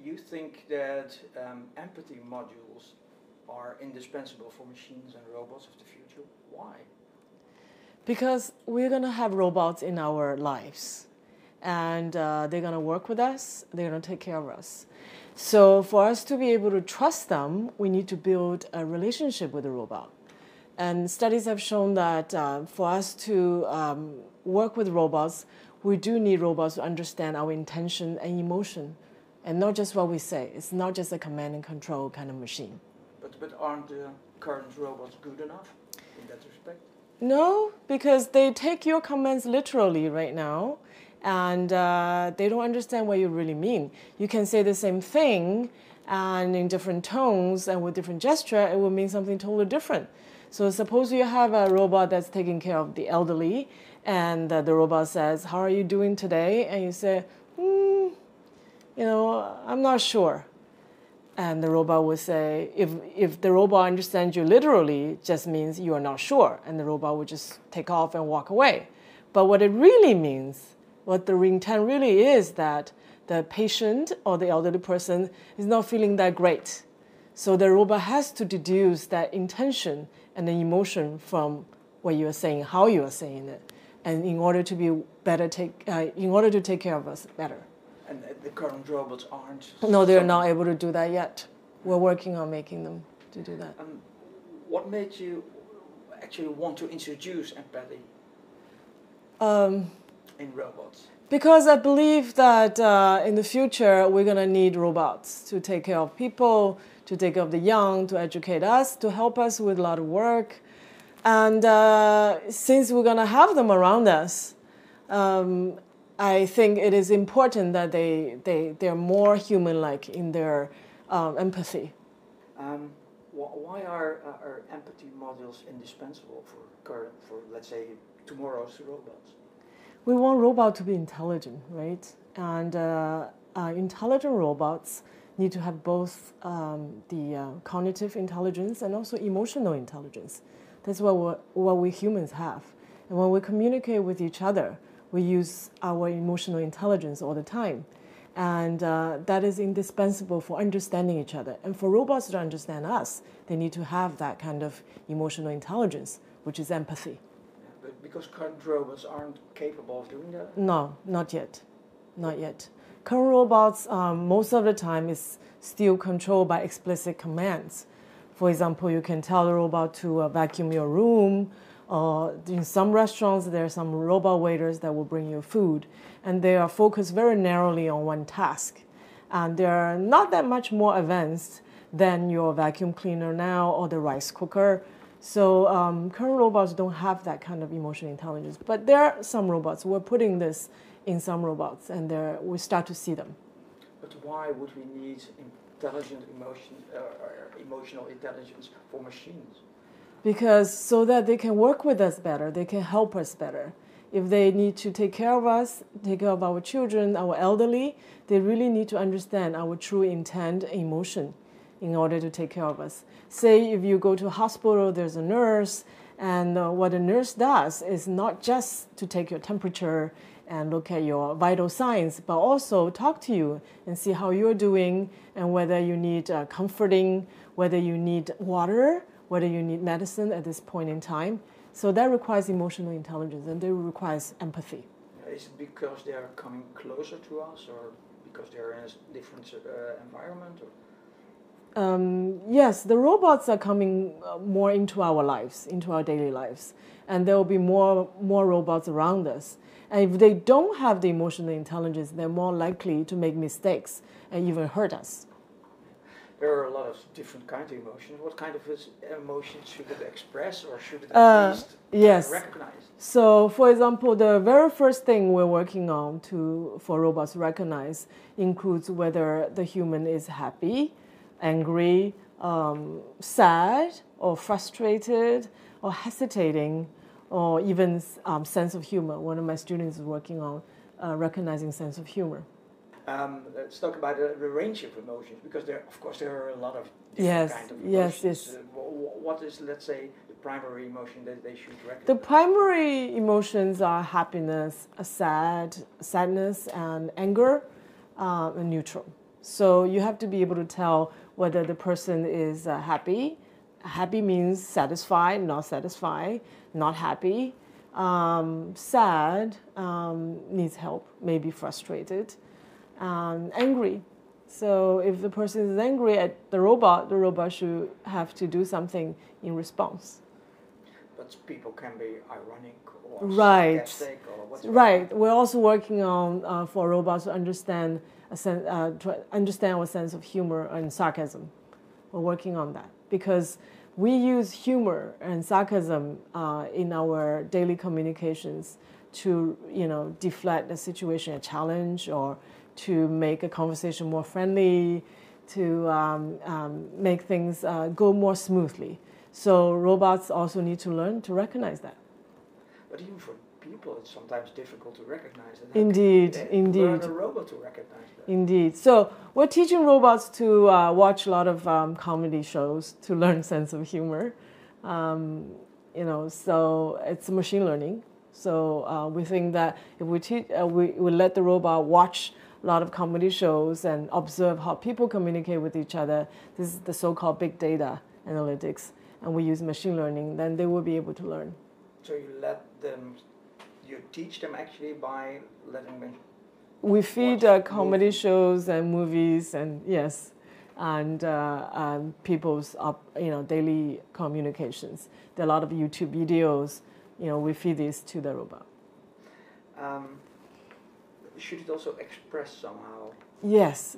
you think that empathy modules are indispensable for machines and robots of the future. Why? Because we're going to have robots in our lives. And they're going to work with us. They're going to take care of us. So for us to be able to trust them, we need to build a relationship with the robot. And studies have shown that for us to work with robots, we do need robots to understand our intention and emotion, and not just what we say. It's not just a command and control kind of machine. But aren't the current robots good enough in that respect? No, because they take your commands literally right now, and they don't understand what you really mean. You can say the same thing, and in different tones and with different gesture, it will mean something totally different. So suppose you have a robot that's taking care of the elderly, and the robot says, "How are you doing today?" And you say, "I'm not sure." And the robot would say, if the robot understands you literally, it just means you are not sure. And the robot would just take off and walk away. But what it really means, what the intent really is, that the patient or the elderly person is not feeling that great. So the robot has to deduce that intention and the emotion from what you are saying, how you are saying it, and in order to be better, in order to take care of us better. And the current robots aren't? No, they're not able to do that yet. We're working on making them to do that. What made you actually want to introduce empathy in robots? Because I believe that in the future, we're going to need robots to take care of people, to take care of the young, to educate us, to help us with a lot of work. And since we're going to have them around us, I think it is important that they're more human-like in their empathy. Why are empathy modules indispensable for let's say, tomorrow's robots? We want robots to be intelligent, right? And intelligent robots need to have both the cognitive intelligence and also emotional intelligence. That's what we humans have. And when we communicate with each other, we use our emotional intelligence all the time. And that is indispensable for understanding each other. And for robots to understand us, they need to have that kind of emotional intelligence, which is empathy. Yeah, but because current robots aren't capable of doing that? No, not yet. Not yet. Current robots, most of the time, is still controlled by explicit commands. For example, you can tell the robot to vacuum your room. In some restaurants, there are some robot waiters that will bring you food, and they are focused very narrowly on one task. And they're not that much more advanced than your vacuum cleaner now or the rice cooker. So current robots don't have that kind of emotional intelligence. But there are some robots. We're putting this in some robots, and we start to see them. But why would we need emotional intelligence for machines? Because so that they can work with us better, they can help us better. If they need to take care of us, take care of our children, our elderly, they really need to understand our true intent and emotion in order to take care of us. Say if you go to a hospital, there's a nurse, and what a nurse does is not just to take your temperature and look at your vital signs, but also talk to you and see how you're doing and whether you need comforting, whether you need water, whether you need medicine at this point in time. So that requires emotional intelligence, and that requires empathy. Is it because they are coming closer to us, or because they're in a different environment? Yes, the robots are coming more into our lives, into our daily lives. And there will be more robots around us. And if they don't have the emotional intelligence, they're more likely to make mistakes and even hurt us. There are a lot of different kinds of emotions. What kind of emotions should it express, or should it at least recognize? So, for example, the very first thing we're working on for robots to recognize includes whether the human is happy, angry, sad, or frustrated, or hesitating, or even sense of humor. One of my students is working on recognizing sense of humor. Let's talk about the range of emotions, because there are a lot of different kinds of emotions. Yes. What is, let's say, the primary emotion that they should recognize? The primary emotions are happiness, sadness, and anger, and neutral. So you have to be able to tell whether the person is happy. Happy means satisfied, not satisfied, not happy. Sad, needs help, maybe frustrated, angry. So if the person is angry at the robot should have to do something in response. But people can be ironic or right. sarcastic or what's right. We're also working on for robots to understand understand our sense of humor and sarcasm. We're working on that because we use humor and sarcasm in our daily communications to, deflect the situation, a challenge, or to make a conversation more friendly, to make things go more smoothly. So robots also need to learn to recognize that. But even for people, it's sometimes difficult to recognize that. Indeed. Learn a robot to recognize that. Indeed. So we're teaching robots to watch a lot of comedy shows to learn sense of humor. So it's machine learning. So we think that if we teach, we let the robot watch a lot of comedy shows and observe how people communicate with each other. This is the so-called big data analytics, and we use machine learning. Then they will be able to learn. So you teach them actually by letting them. We feed comedy shows and movies, and yes, and people's daily communications. There are a lot of YouTube videos. We feed this to the robot. Should it also express somehow? Yes,